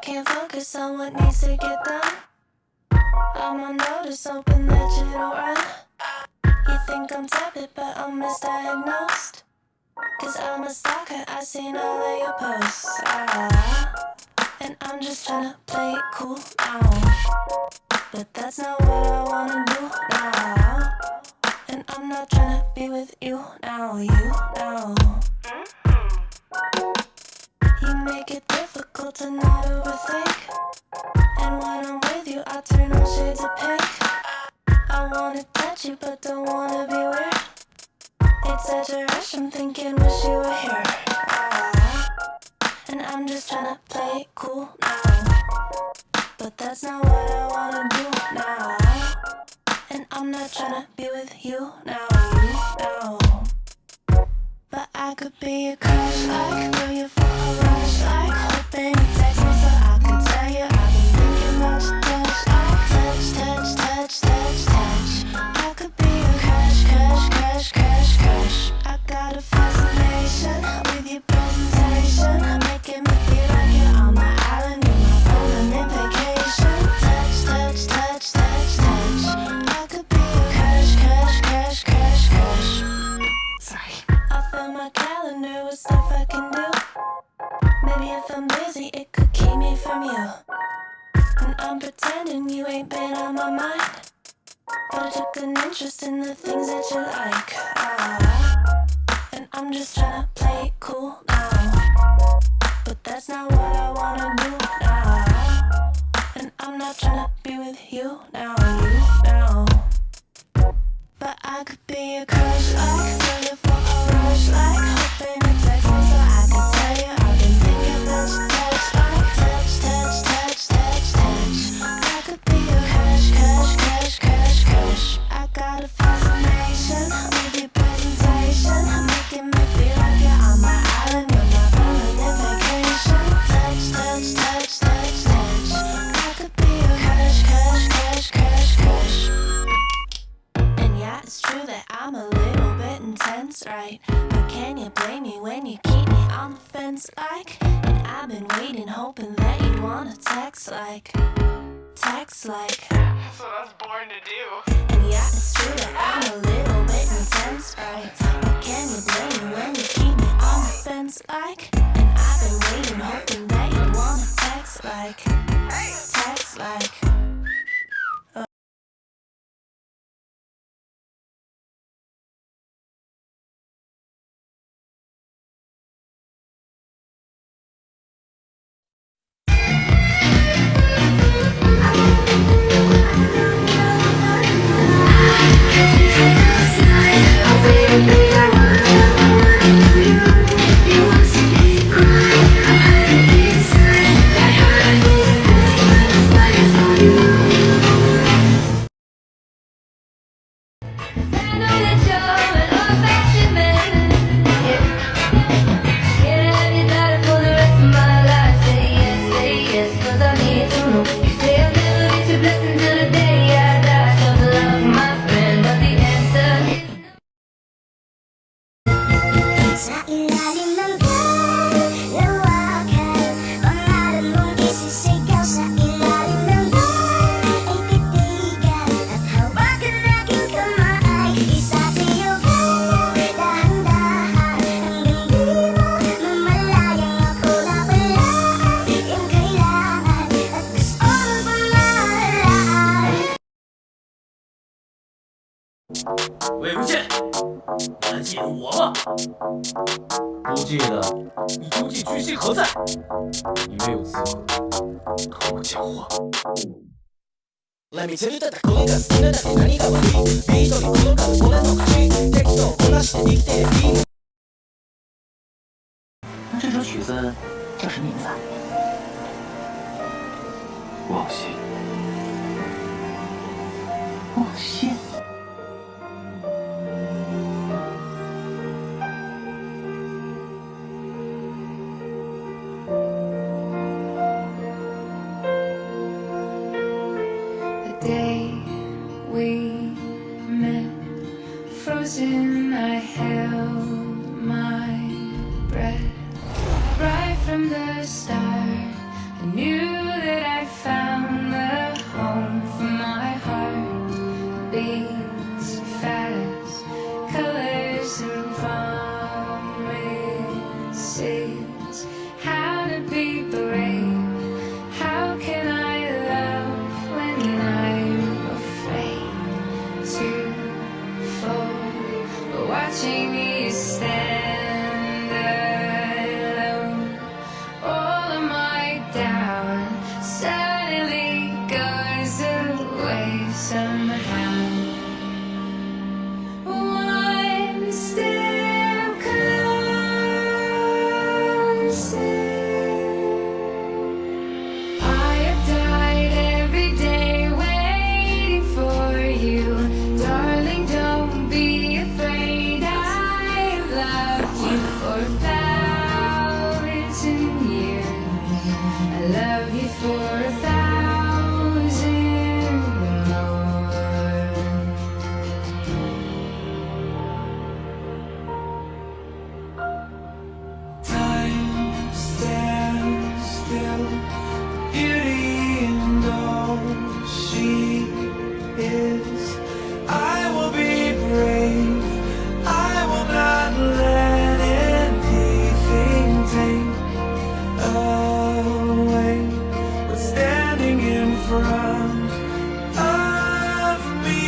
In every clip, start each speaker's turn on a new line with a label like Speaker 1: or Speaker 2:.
Speaker 1: can't focus on what needs to get done. I'm on notice, hoping that you don't run. You think I'm tepid, but I'm misdiagnosed. Cause I'm a stalker, I seen all of your posts. And I'm just tryna play it cool now. But that's not what I wanna do now. And I'm not tryna be with you now, You make it difficult to not overthink. And when I'm with you, I turn on shades of pink. I wanna touch you, but don't wanna be weird. It's such a rush, I'm thinking, wish you were here. And I'm just tryna play it cool now. But that's not what I wanna do now. And I'm not tryna be with you now, But I could be a crush, like throw you for a rush, like hoping you text me so I could tell you I've been thinking about your touch, like touch, touch, touch, touch, touch. I could be a crush, crush, crush, crush, crush. I got a fascination with your presentation, making me feel like you're on my island, you're my permanent vacation. Touch, touch, touch, touch, touch. I could be a crush, crush, crush, crush, crush. Sorry. I'll fill my calendar with stuff I can do. Maybe if I'm busy, it could keep me from you. And I'm pretending you ain't been on my mind, but I took an interest in the things that you like. And I'm just tryna play it cool now. But that's not what I wanna do now. And I'm not tryna be with you now, But I could be a crush, like throw you for a rush, like hoping you text me so I could tell you I've been thinking about your touch, like touch, touch, touch, touch, touch. I could be a crush, crush, crush, crush, crush. I got a fascination with your presentation, making me feel like you're on my island, you're my permanent vacation. Touch, touch, touch, touch, touch. I could be a crush, crush, crush, crush, crush. It's true that I'm a little bit intense, right? But can you blame me when you keep me on the fence like? And I've been waiting, hoping that you'd wanna text like. That's what I was born to do. And yeah, it's true that I'm a little bit intense, right? But can you blame me when you keep me on the fence like? And I've been waiting, hoping that you'd wanna text like. Text like.
Speaker 2: 魏如剑，你还记得我吗？
Speaker 3: 不记得。
Speaker 2: 你究竟居心何在？
Speaker 3: 你没有资格和我讲话。
Speaker 4: Let me tell you that これが好きなだけ何が悪いビートに転がる俺の口適当こなして生きていい。
Speaker 5: 那这首曲子叫什么名字啊？
Speaker 3: 忘心。
Speaker 5: 忘心。
Speaker 6: Frozen, I held my breath. Right from the start, I knew somehow. One step closer. I have died every day waiting for you. Darling, don't be afraid. I have loved you for 1,000 years. I love you for 1,000 more.
Speaker 4: Time stands still, beauty and all she is. I will be brave, I will not let anything take away what's standing in front of me.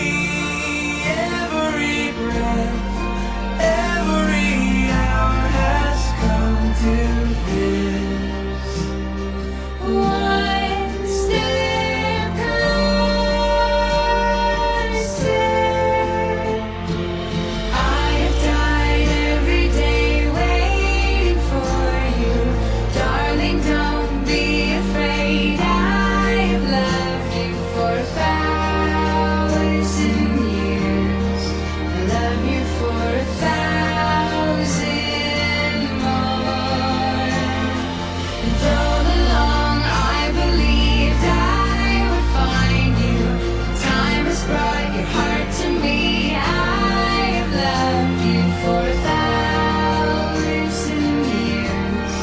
Speaker 4: Every breath, every hour has come to this.
Speaker 6: One step closer. I have died every day waiting for you. Darling, don't be afraid. I have loved you for 1,000 years. I love you for 1,000 more. And all along I believed I would find you. Time has brought your heart to me. I have loved you for 1,000 years.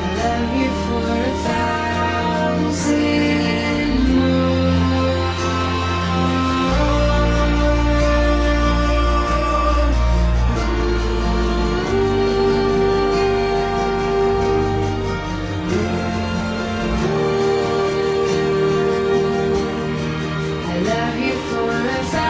Speaker 6: I love you for 1,000 more. I love you for 1,000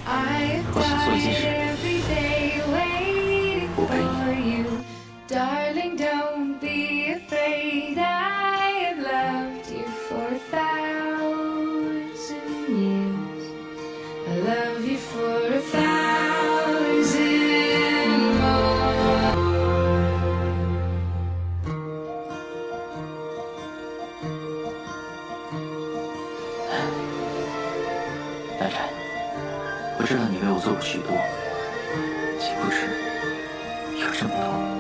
Speaker 6: I have died every day waiting for you. Darling, don't be afraid. I have loved you for 1,000 years. I love you for 1,000 more.
Speaker 5: 大柴，我知道你为我做过许多，岂不是有这么多？